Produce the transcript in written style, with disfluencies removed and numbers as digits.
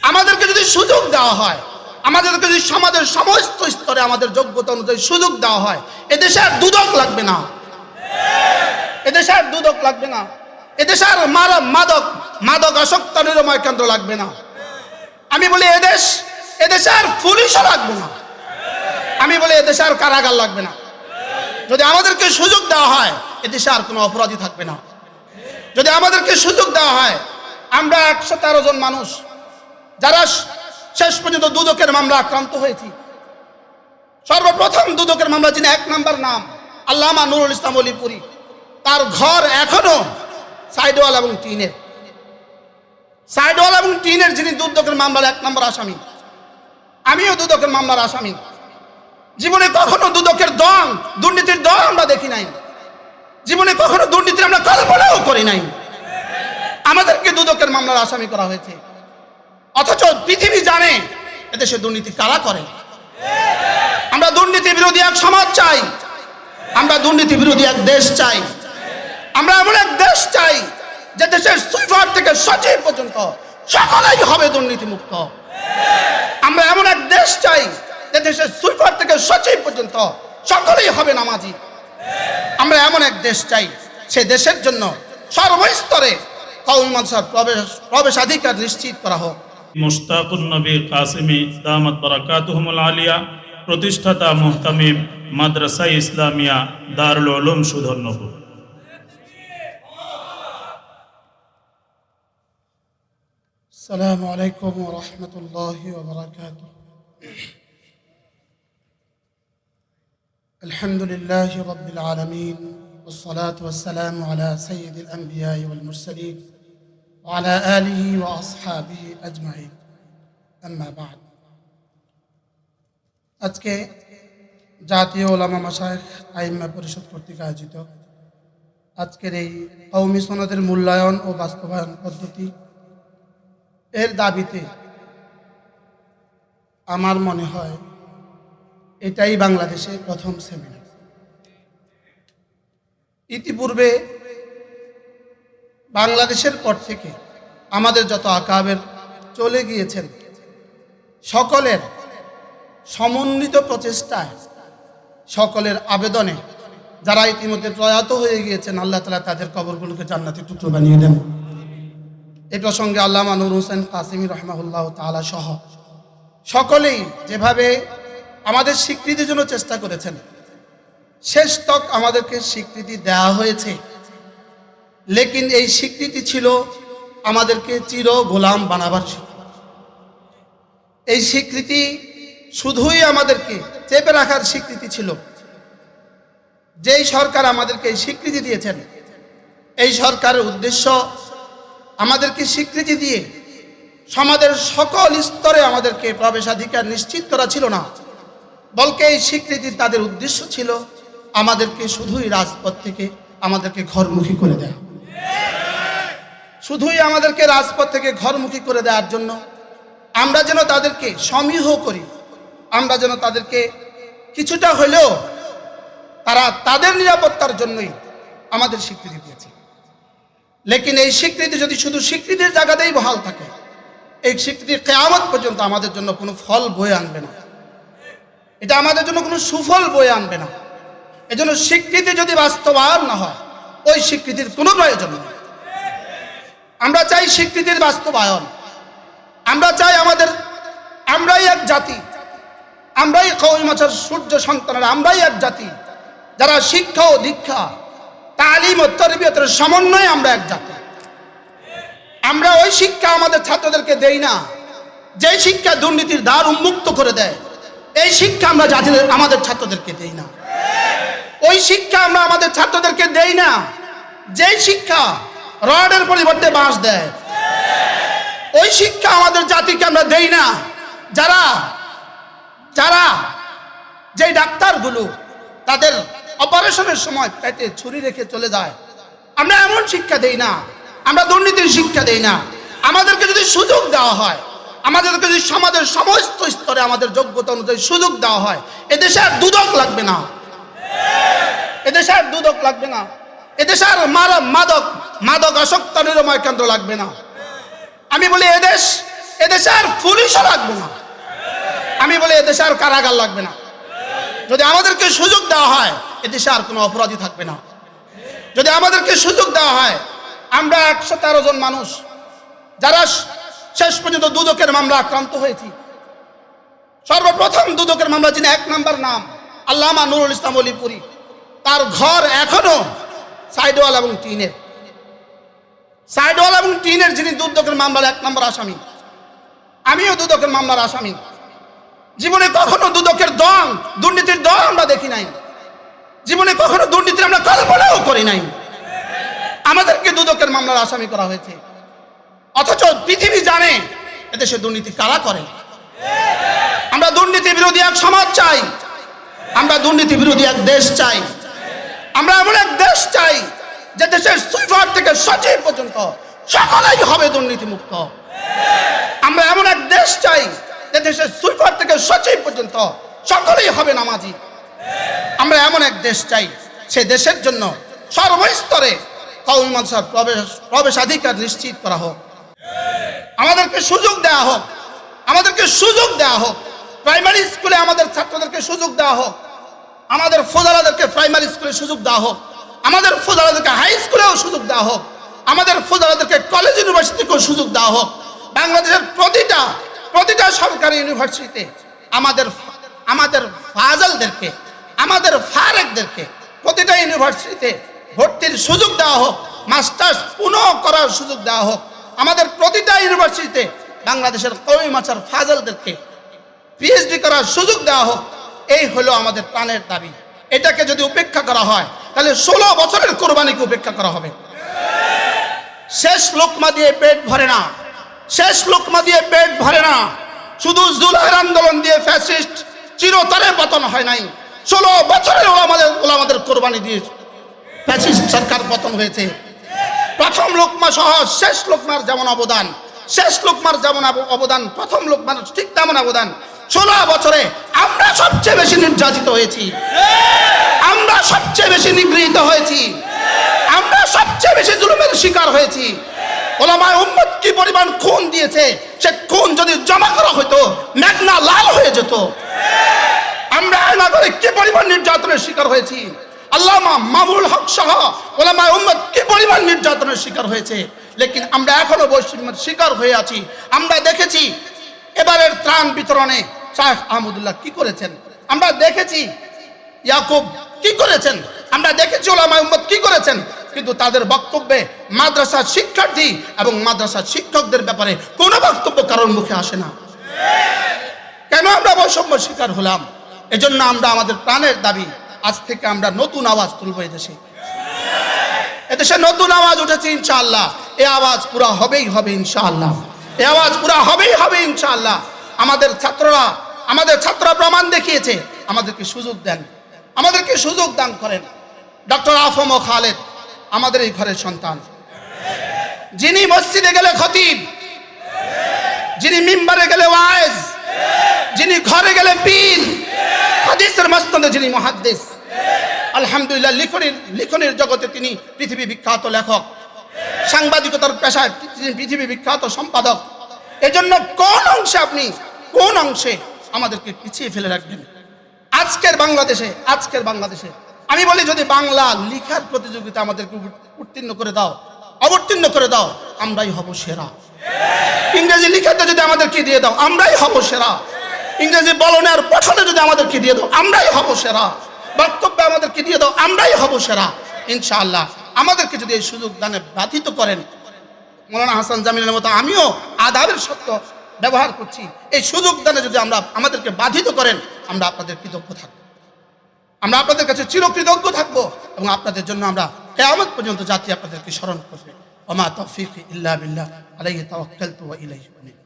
আমাদেরকে যদি সুযোগ দেওয়া হয়, আমাদেরকে যদি সমাজের সমস্ত স্তরে আমাদের যোগ্যতা অনুযায়ী সুযোগ দেওয়া হয়, এদেশে আর দুদক লাগবে না, এদেশে আর দুদক লাগবে না, এদেশে আর মাদক আসক্ত নিরাময় কেন্দ্র লাগবে না। আমি বলি এদেশে আর পুলিশও লাগবে না, আমি বলি এদেশে আর কারাগার লাগবে না। যদি আমাদেরকে সুযোগ দেওয়া হয়, এদেশে আর কোনো অপরাধী থাকবে না। যদি আমাদেরকে সুযোগ দেওয়া হয়, আমরা 113 জন মানুষ যারা শেষ পর্যন্ত দুদকের মামলা আক্রান্ত হয়েছি। সর্বপ্রথম দুদকের মামলা যিনি 1 নম্বর নাম আল্লামা নুরুল ইসলাম অলিপুরি, তার ঘর এখনো সাইডওয়াল এবং টিনের যিনি দুদকের মামলার 1 নম্বর আসামি। আমিও দুদকের মামলার আসামি। জীবনে কখনো দুদকের দুর্নীতির দল আমরা দেখি নাই, জীবনে কখনো দুর্নীতির আমরা কল্পনাও করি নাই। আমাদেরকে দুদকের মামলার আসামি করা হয়েছে, অথচ পৃথিবী জানে এদেশে দুর্নীতি কারা করে। আমরা দুর্নীতি বিরোধী এক সমাজ চাই, আমরা দুর্নীতি বিরোধী এক দেশ চাই। আমরা এমন এক দেশ চাই যে দেশের সুইপার থেকে সচিব পর্যন্ত সকলেই হবে দুর্নীতি মুক্ত। আমরা এমন এক দেশ চাই যে দেশের সুইপার থেকে সচিব পর্যন্ত সকলেই হবে নামাজি। আমরা এমন এক দেশ চাই, সে দেশের জন্য সর্বস্তরে কওমি মাদ্রাসার প্রবেশাধিকার নিশ্চিত করা হোক। মুশতাকুন নবী কাসেমি দামাত বারাকাতুহুমুল আলিয়া, প্রতিষ্ঠাতা মুহতামিম মাদ্রাসা ইসলামিয়া দারুল উলুম সুধন্যপুর। আসসালামু আলাইকুম ওয়া রাহমাতুল্লাহি ওয়া বারাকাতুহু। আলহামদুলিল্লাহি রাব্বিল আলামিন, والصلاة والسلام على سيد الأنبياء والمرسلين وعلى آله وأصحابه أجمعين, أما بعد। আজকে জাতীয় উলামা মাশায়েখ আইম্মা পরিষদ কর্তৃক আয়োজিত আজকের এই কওমি সনদের মূল্যায়ন ও বাস্তবায়ন পদ্ধতি এর দাবিতে আমার মনে হয় এটাই বাংলাদেশে প্রথম সেমিনার। ইতিপূর্বে বাংলাদেশের পর থেকে আমাদের যত আকাবের চলে গিয়েছেন, সকলের সমন্বিত প্রচেষ্টায়, সকলের আবেদনে যারা ইতিমধ্যে প্রয়াত হয়ে গিয়েছেন, আল্লাহ তাআলা তাদের কবরগুলোকে জান্নাতের টুকরো বানিয়ে দেন। এই প্রসঙ্গে আল্লামা নুরুল হোসেন কাসেমি রাহিমাহুল্লাহ তাআলা সহ সকলেই যেভাবে আমাদের স্বীকৃতির জন্য চেষ্টা করেছেন, শেষ তক আমাদেরকে স্বীকৃতি দেওয়া হয়েছে, লেকিন এই স্বীকৃতি ছিল আমাদেরকে চির গোলাম বানাবার স্বীকৃতি। এই স্বীকৃতি শুধুই আমাদেরকে চেপে রাখার স্বীকৃতি ছিল। যেই সরকার আমাদেরকে এই স্বীকৃতি দিয়েছেন, এই সরকারের উদ্দেশ্য আমাদেরকে স্বীকৃতি দিয়ে সমাজের সকল স্তরে আমাদেরকে প্রবেশাধিকার নিশ্চিত করা ছিল না, বলকে এই স্বীকৃতি তাদের উদ্দেশ্য ছিল আমাদেরকে শুধুই রাজপথ থেকে আমাদেরকে ঘরমুখী করে দেয়া, শুধুই আমাদেরকে রাজপথ থেকে ঘরমুখী করে দেওয়ার জন্য আমরা যেন তাদেরকে সমীহ করি, আমরা যেন তাদেরকে কিছুটা হলেও তারা তাদের নিরাপত্তার জন্যই আমাদের স্বীকৃতি দিয়েছে। লেকিন এই স্বীকৃতি যদি শুধু স্বীকৃতির জায়গাতেই বহাল থাকে, এই স্বীকৃতি কিয়ামত পর্যন্ত আমাদের জন্য কোনো ফল বয়ে আনবে না, এটা আমাদের জন্য কোনো সুফল বয়ে আনবে না। এজন্য স্বীকৃতি যদি বাস্তবায়ন না হয়, ওই স্বীকৃতির কোনো প্রয়োজন নেই। আমরা চাই স্বীকৃতির বাস্তবায়ন। আমরা চাই আমরাই এক জাতি, আমরাই কওমি মাদ্রাসার সূর্য সন্তানেরা, আমরাই এক জাতি যারা শিক্ষা ও দীক্ষা, তালিম ও তরবিয়তের সমন্বয়ে আমরা এক জাতি। আমরা ওই শিক্ষা আমাদের ছাত্রদেরকে দেই না যে শিক্ষা দুর্নীতির দ্বার উন্মুক্ত করে দেয়। এই শিক্ষা আমরা আমাদের ছাত্রদেরকে দেই না। ওই শিক্ষা আমরা আমাদের ছাত্রদেরকে দেই না যে শিক্ষা রডের পরিবর্তে বাঁশ দেয়। ওই শিক্ষা আমাদের জাতিকে আমরা দেই না যারা যেই ডাক্তারগুলো তাদের অপারেশনের সময় পেটে ছুরি রেখে চলে যায়। আমরা এমন শিক্ষা দেই না, আমরা দুর্নীতির শিক্ষা দেই না। আমাদেরকে যদি সুযোগ দেওয়া হয়, আমাদেরকে যদি সমাজের সমস্ত স্তরে আমাদের যোগ্যতা অনুযায়ী সুযোগ দেওয়া হয়, এদেশে আর দুদক লাগবে না, এদেশে আর দুদক লাগবে না, এদেশে আর মাদক আসক্ত নিরাময় কেন্দ্র লাগবে না। আমি বলি এদেশে আর পুলিশও লাগবে না, আমি বলি এদেশে আর কারাগার লাগবে না। যদি আমাদেরকে সুযোগ দেওয়া হয় এদেশে আর কোনো অপরাধী থাকবে না। যদি আমাদেরকে সুযোগ দেওয়া হয়, আমরা 113 জন মানুষ যারা শেষ পর্যন্ত দুদকের মামলা আক্রান্ত হয়েছি। সর্বপ্রথম দুদকের মামলা যিনি 1 নম্বর নাম আল্লামা নুরুল ইসলাম অলিপুরি, তার ঘর এখনো সাইডওয়াল এবং টিনের। সাইডওয়াল এবং টিনের যিনি দুদকের মামলার 1 নম্বর আসামি, আমিও দুদকের মামলার আসামি। জীবনে কখনো দুদকের দম, দুর্নীতির দম আমরা দেখি নাই। জীবনে কখনো দুর্নীতির আমরা কল্পনাও করি নাই। আমাদেরকে দুদকের মামলার আসামি করা হয়েছে, অথচ পৃথিবী জানে এদেশে দুর্নীতি কারা করে। আমরা দুর্নীতি বিরোধী এক সমাজ চাই, আমরা দুর্নীতি বিরোধী এক দেশ চাই। আমরা এমন এক দেশ চাই যে দেশের সুইপার থেকে সচিব পর্যন্ত সকলেই হবে দুর্নীতি মুক্ত। আমরা এমন এক দেশ চাই যে দেশের সুইপার থেকে সচিব পর্যন্ত সকলেই হবে নামাজি। আমরা এমন এক দেশ চাই, সে দেশের জন্য সর্বস্তরে কওমি মাদ্রাসার প্রবেশাধিকার নিশ্চিত করা হোক। আমাদেরকে সুযোগ দেওয়া হোক, আমাদেরকে সুযোগ দেওয়া হোক। প্রাইমারি স্কুলে আমাদের ছাত্রদেরকে সুযোগ দেওয়া হোক, আমাদের ফজলাদেরকে প্রাইমারি স্কুলে সুযোগ দেওয়া হোক, আমাদের ফজলাদেরকে হাই স্কুলেও সুযোগ দেওয়া হোক, আমাদের ফজলাদেরকে কলেজ ইউনিভার্সিটিকেও সুযোগ দেওয়া হোক। বাংলাদেশের প্রতিটা সরকারি ইউনিভার্সিটিতে আমাদের ফাজলদেরকে, আমাদের ফারেকদেরকে প্রতিটা ইউনিভার্সিটিতে ভর্তির সুযোগ দেওয়া হোক, মাস্টার্স পুনঃ করার সুযোগ দেওয়া হোক। আমাদের প্রতিটা ইউনিভার্সিটিতে বাংলাদেশের কওমি মাদ্রাসার ফাজলদেরকে পিএইচডি করার সুযোগ দেওয়া হোক। এই হলো আমাদের প্রাণের দাবি। এটাকে যদি উপেক্ষা করা হয় তাহলে 16 বছরের কোরবানিকে উপেক্ষা করা হবে। শেষ লোকমা দিয়ে পেট ভরে না, শেষ লোকমা দিয়ে পেট ভরে না। শুধু জুলাইয়ের আন্দোলন দিয়ে ফ্যাসিস্ট চিরতরে পতন হয় নাই। 16 বছরের ওলামাদের কোরবানি দিয়ে ফ্যাসিস্ট সরকার পতন হয়েছে। প্রথম লোকমা সহ শেষ লোকমার যেমন অবদান, শেষ লোকমার যেমন অবদান, প্রথম লোকমার ঠিক তেমন অবদান। 16 বছরে আমরা সবচেয়ে বেশি নির্যাতিত হয়েছি, আমরা সবচেয়ে বেশি নিগৃহীত হয়েছি, আমরা সবচেয়ে বেশি জুলুমের শিকার হয়েছি। ওলামায়ে উম্মত কি পরিমাণ খুন দিয়েছে, সে খুন যদি জমা করা হতো মেঘনা লাল হয়ে যেত। আমরা নাগরিক কি পরিমাণ নির্যাতনের শিকার হয়েছি, আল্লামা মামুনুল হক সহ ওলামায়ে উম্মত কি পরিমাণ নির্যাতনের শিকার হয়েছে। লেকিন আমরা এখনো বৈষম্যের শিকার হয়ে আছি। আমরা দেখেছি এবারের ত্রাণ বিতরণে শাহ আহমদুল্লাহ কি করেছেন, আমরা দেখেছি ইয়াকুব কি করেছেন, আমরা দেখেছি ওলামায়ে উম্মত কি করেছেন। কিন্তু তাদের বক্তব্যে মাদ্রাসার শিক্ষার্থী এবং মাদ্রাসার শিক্ষকদের ব্যাপারে কোনো বক্তব্য কারোর মুখে আসে না। কেন আমরা বৈষম্য শিকার হলাম? এজন্য আমরা আমাদের প্রাণের দাবি, আজ থেকে আমরা নতুন আওয়াজ তুলব। এদেশে নতুন আওয়াজ উঠেছে ইনশাআল্লাহ। এই আওয়াজ পুরা হবেই হবে ইনশাআল্লাহ, এই আওয়াজ পুরা হবেই হবে ইনশাআল্লাহ। আমাদের ছাত্ররা প্রমাণ দেখিয়েছে। আমাদেরকে সুযোগ দেন, আমাদেরকে সুযোগ দান করেন। ডক্টর আফম ও খালেদ আমাদের এই ঘরের সন্তান, যিনি মসজিদে গেলে খতিব, যিনি মিম্বারে গেলে ওয়াইজ, যিনি ঘরে গেলে পীর, হাদিসের মসনদে যিনি মুহাদ্দিস। আলহামদুলিল্লাহ, লিখনের জগতে তিনি পৃথিবী বিখ্যাত লেখক, সাংবাদিকতার পেশায় তিনি পৃথিবী বিখ্যাত সম্পাদক। এজন্য কোন অংশে আমাদেরকে পিছিয়ে ফেলে রাখবেন? আজকের বাংলাদেশে আমি বলি, যদি বাংলা লেখার প্রতিযোগিতা আমাদেরকে অবতীর্ণ করে দাও, আমরাই হব সেরা। ইংরেজি লিখাতে যদি আমাদেরকে দিয়ে দাও, আমরাই হব সেরা। ইংরেজি বলনে আর পঠনে যদি আমাদেরকে দিয়ে দাও, আমরাই হব সেরা। বক্তব্যে আমাদেরকে দিয়ে দাও, আমরাই হব সেরা ইনশাআল্লাহ। আমাদেরকে যদি এই সুযোগ দানে বাধিত করেন, মৌলানা হাসান জামিলের মতো আমিও আদাবের সত্য ব্যবহার করছি, এই সুযোগ দানে যদি আমাদেরকে বাধিত করেন, আমরা আপনাদের কৃতজ্ঞ থাকবো, আমরা আপনাদের কাছে চিরকৃতজ্ঞ থাকবো এবং আপনাদের জন্য আমরা কিয়ামত পর্যন্ত জাতি আপনাদেরকে স্মরণ করবে। ওয়া মা তাওফীকি ইল্লা বিল্লাহ, আলাইহি তাওয়াক্কালতু ওয়া ইলাইহি উনীব।